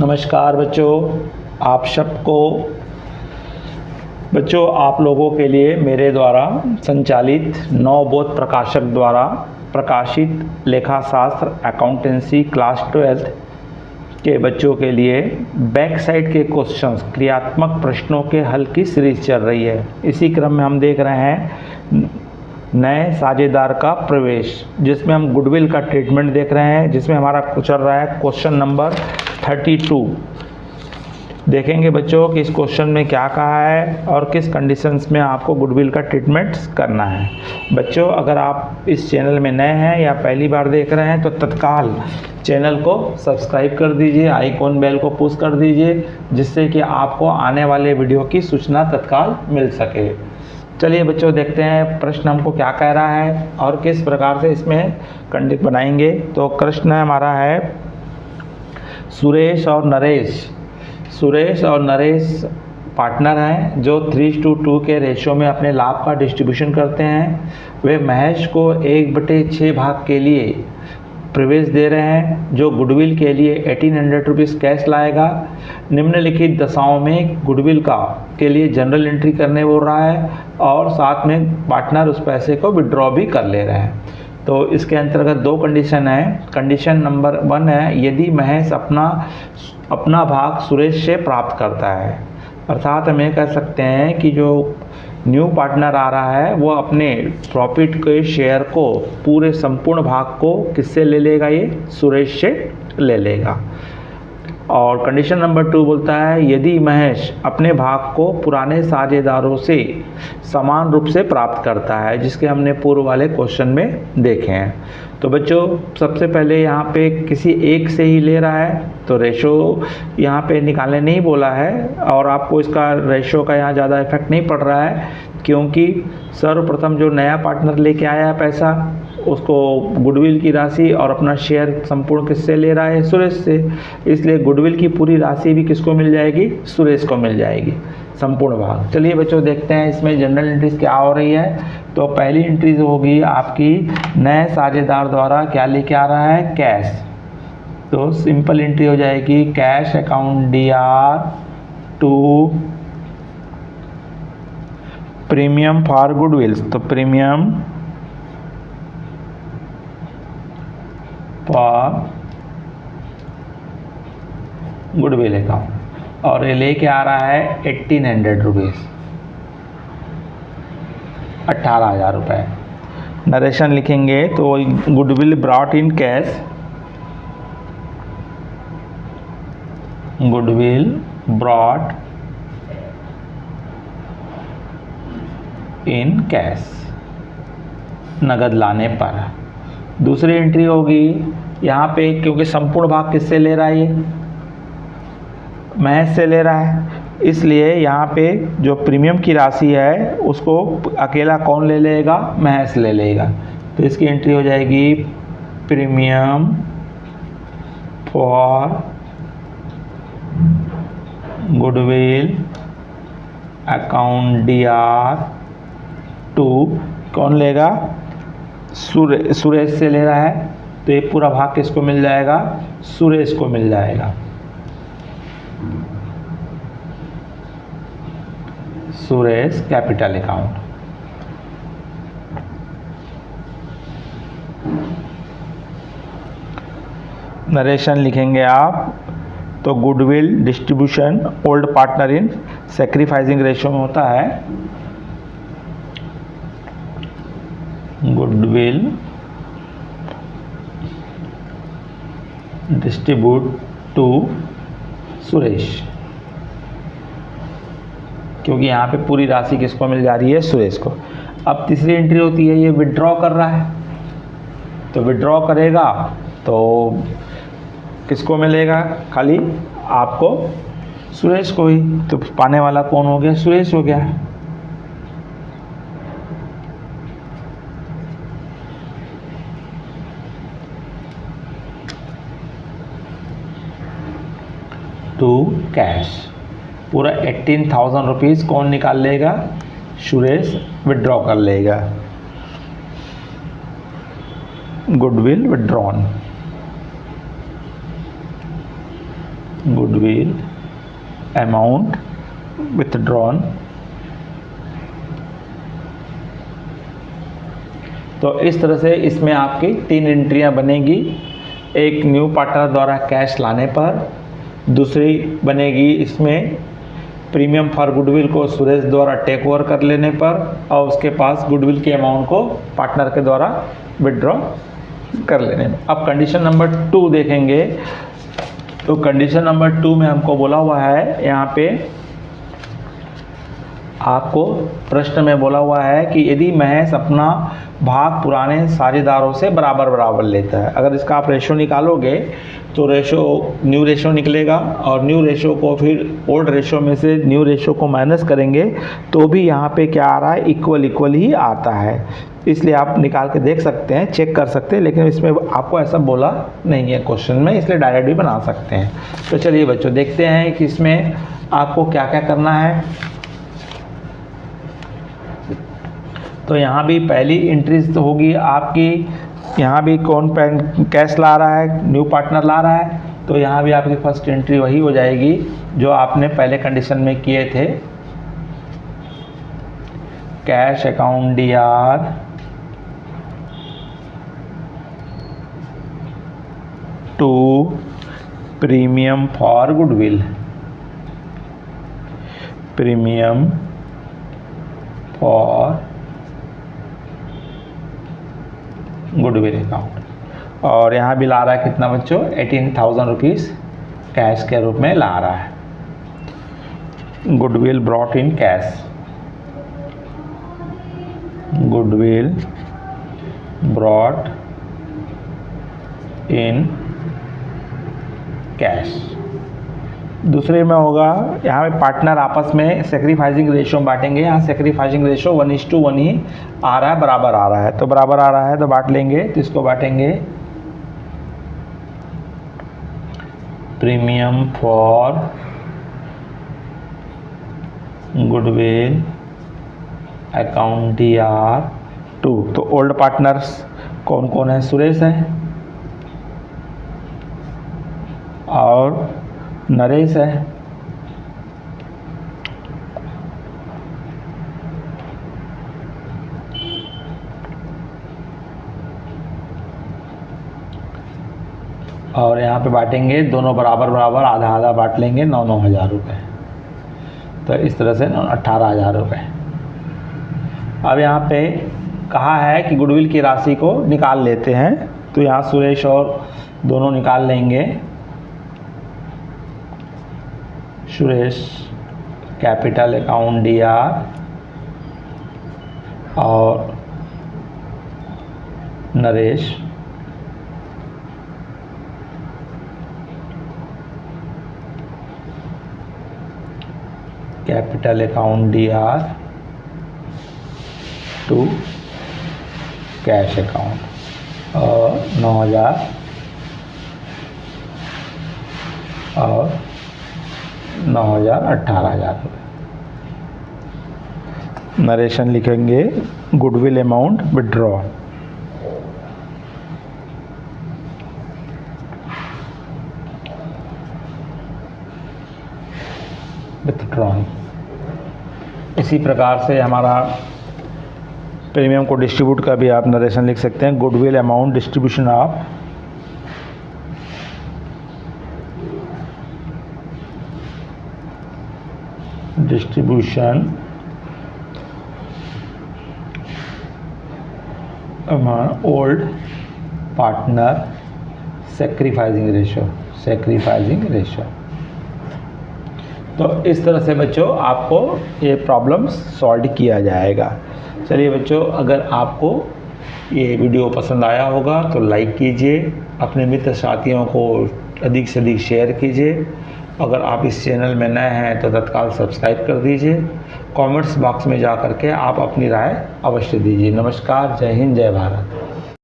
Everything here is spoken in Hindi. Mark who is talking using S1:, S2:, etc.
S1: नमस्कार आप सबको बच्चों, आप लोगों के लिए मेरे द्वारा संचालित नवबोध प्रकाशक द्वारा प्रकाशित लेखाशास्त्र अकाउंटेंसी क्लास 12 के बच्चों के लिए बैक साइड के क्वेश्चंस क्रियात्मक प्रश्नों के हल की सीरीज चल रही है। इसी क्रम में हम देख रहे हैं नए साझेदार का प्रवेश, जिसमें हम गुडविल का ट्रीटमेंट देख रहे हैं, जिसमें हमारा चल रहा है क्वेश्चन नंबर 32। देखेंगे बच्चों कि इस क्वेश्चन में क्या कहा है और किस कंडीशंस में आपको गुडविल का ट्रीटमेंट करना है। बच्चों, अगर आप इस चैनल में नए हैं या पहली बार देख रहे हैं तो तत्काल चैनल को सब्सक्राइब कर दीजिए, आइकॉन बेल को पुश कर दीजिए, जिससे कि आपको आने वाले वीडियो की सूचना तत्काल मिल सके। चलिए बच्चों, देखते हैं प्रश्न हमको क्या कह रहा है और किस प्रकार से इसमें कंडीशन बनाएंगे। तो प्रश्न हमारा है सुरेश और नरेश पार्टनर हैं जो 3:2 के रेशियो में अपने लाभ का डिस्ट्रीब्यूशन करते हैं। वे महेश को 1/6 भाग के लिए प्रवेश दे रहे हैं जो गुडविल के लिए 1800 रुपीज़ कैश लाएगा। निम्नलिखित दशाओं में गुडविल के लिए जनरल एंट्री करने बोल रहा है और साथ में पार्टनर उस पैसे को विड्रॉ भी कर ले रहे हैं। तो इसके अंतर्गत दो कंडीशन है। कंडीशन नंबर 1 है यदि महेश अपना भाग सुरेश से प्राप्त करता है, अर्थात हम ये कह सकते हैं कि जो न्यू पार्टनर आ रहा है वो अपने प्रॉफिट के शेयर को पूरे संपूर्ण भाग को किससे ले लेगा, ये सुरेश से ले लेगा। और कंडीशन नंबर 2 बोलता है यदि महेश अपने भाग को पुराने साझेदारों से समान रूप से प्राप्त करता है, जिसके हमने पूर्व वाले क्वेश्चन में देखे हैं। तो बच्चों, सबसे पहले यहाँ पे किसी एक से ही ले रहा है तो रेशो यहाँ पे निकालने नहीं बोला है और आपको इसका रेशो का यहाँ ज़्यादा इफेक्ट नहीं पड़ रहा है, क्योंकि सर्वप्रथम जो नया पार्टनर लेके आया पैसा उसको गुडविल की राशि और अपना शेयर संपूर्ण किससे ले रहा है, सुरेश से। इसलिए गुडविल की पूरी राशि भी किसको मिल जाएगी, सुरेश को मिल जाएगी, संपूर्ण भाग। चलिए बच्चों, देखते हैं इसमें जनरल एंट्रीज क्या हो रही है। तो पहली एंट्री होगी आपकी नए साझेदार द्वारा क्या लेके आ रहा है, कैश। तो सिंपल एंट्री हो जाएगी cash account DR to premium for goodwill. तो प्रीमियम फॉर गुडविल अकाउंट और ये लेके आ रहा है 1800 रुपीज़, 18,000 रुपये। नरेशन लिखेंगे तो goodwill brought in cash, goodwill brought in cash, नगद लाने पर। दूसरी एंट्री होगी यहाँ पे, क्योंकि संपूर्ण भाग किससे ले रहा है, ये महेश से ले रहा है, इसलिए यहाँ पे जो प्रीमियम की राशि है उसको अकेला कौन ले लेगा, महेश ले लेगा। तो इसकी एंट्री हो जाएगी premium for goodwill account DR to, कौन लेगा, सुरेश से ले रहा है, तो ये पूरा भाग किसको मिल जाएगा, सुरेश को मिल जाएगा। Suresh capital account. नरेशन लिखेंगे आप तो goodwill distribution old partner in sacrificing ratio में होता है गुडविल डिस्ट्रीब्यूट टू सुरेश, क्योंकि यहाँ पे पूरी राशि किसको मिल जा रही है, सुरेश को। अब तीसरी एंट्री होती है ये विड्रॉ कर रहा है, तो विड्रॉ करेगा तो किसको मिलेगा, खाली आपको सुरेश को ही। तो पाने वाला कौन हो गया, सुरेश हो गया। टू कैश, पूरा 18,000 रुपीज़ कौन निकाल लेगा, सुरेश विड्रॉ कर लेगा। Goodwill withdrawn. Goodwill amount withdrawn. तो इस तरह से इसमें आपकी 3 एंट्रियां बनेगी। एक न्यू पार्टनर द्वारा कैश लाने पर, दूसरी बनेगी इसमें प्रीमियम फॉर गुडविल को सुरेश द्वारा टेक ओवर कर लेने पर, और उसके पास गुडविल के अमाउंट को पार्टनर के द्वारा विड्रॉ कर लेने में। अब कंडीशन नंबर 2 देखेंगे। तो कंडीशन नंबर 2 में हमको बोला हुआ है, यहाँ पे आपको प्रश्न में बोला हुआ है कि यदि महेश अपना भाग पुराने साझेदारों से बराबर बराबर लेता है। अगर इसका आप रेशो निकालोगे तो रेशो न्यू रेशो निकलेगा, और न्यू रेशो को फिर ओल्ड रेशो में से न्यू रेशो को माइनस करेंगे तो भी यहाँ पे क्या आ रहा है, इक्वल इक्वल ही आता है। इसलिए आप निकाल के देख सकते हैं, चेक कर सकते हैं, लेकिन इसमें आपको ऐसा बोला नहीं है क्वेश्चन में, इसलिए डायरेक्ट भी बना सकते हैं। तो चलिए बच्चों देखते हैं कि इसमें आपको क्या क्या करना है। तो यहाँ भी पहली एंट्री तो होगी आपकी, यहाँ भी कौन कैश ला रहा है, न्यू पार्टनर ला रहा है, तो यहाँ भी आपकी फर्स्ट एंट्री वही हो जाएगी जो आपने पहले कंडीशन में किए थे। Cash account DR to premium for goodwill, premium for goodwill account. और यहाँ भी ला रहा है कितना बच्चों, 18,000 रुपीज़ कैश के रूप में ला रहा है। Goodwill brought in cash, goodwill brought in cash. दूसरे में होगा, यहाँ पे पार्टनर आपस में सेक्रीफाइसिंग रेशियो बांटेंगे। यहाँ सेक्रीफाइसिंग रेशियो 1:1 ही आ रहा है, बराबर आ रहा है, तो बराबर आ रहा है तो बांट लेंगे। तो इसको बांटेंगे premium for goodwill account DR to. तो ओल्ड पार्टनर्स कौन कौन है, सुरेश है और नरेश है। और यहाँ पे बांटेंगे दोनों बराबर बराबर, आधा आधा बांट लेंगे, 9-9 हज़ार रुपये। तो इस तरह से 18,000 रुपये। अब यहाँ पे कहा है कि गुडविल की राशि को निकाल लेते हैं, तो यहाँ सुरेश और दोनों निकाल लेंगे। सुरेश कैपिटल अकाउंट DR और Naresh capital account DR to cash account, और 9,000 और 9,000 18,000 रुपये। नरेशन लिखेंगे गुडविल अमाउंट विड्रॉ। विथड्रॉन। इसी प्रकार से हमारा प्रीमियम को डिस्ट्रीब्यूट का भी आप नरेशन लिख सकते हैं। Goodwill amount distribution of distribution old partner sacrificing ratio. तो इस तरह से बच्चों आपको ये प्रॉब्लम सॉल्व किया जाएगा। चलिए बच्चों, अगर आपको ये वीडियो पसंद आया होगा तो लाइक कीजिए, अपने मित्र साथियों को अधिक से अधिक शेयर कीजिए। अगर आप इस चैनल में नए हैं तो तत्काल सब्सक्राइब कर दीजिए। कमेंट्स बॉक्स में जा कर के आप अपनी राय अवश्य दीजिए। नमस्कार, जय हिंद, जय भारत।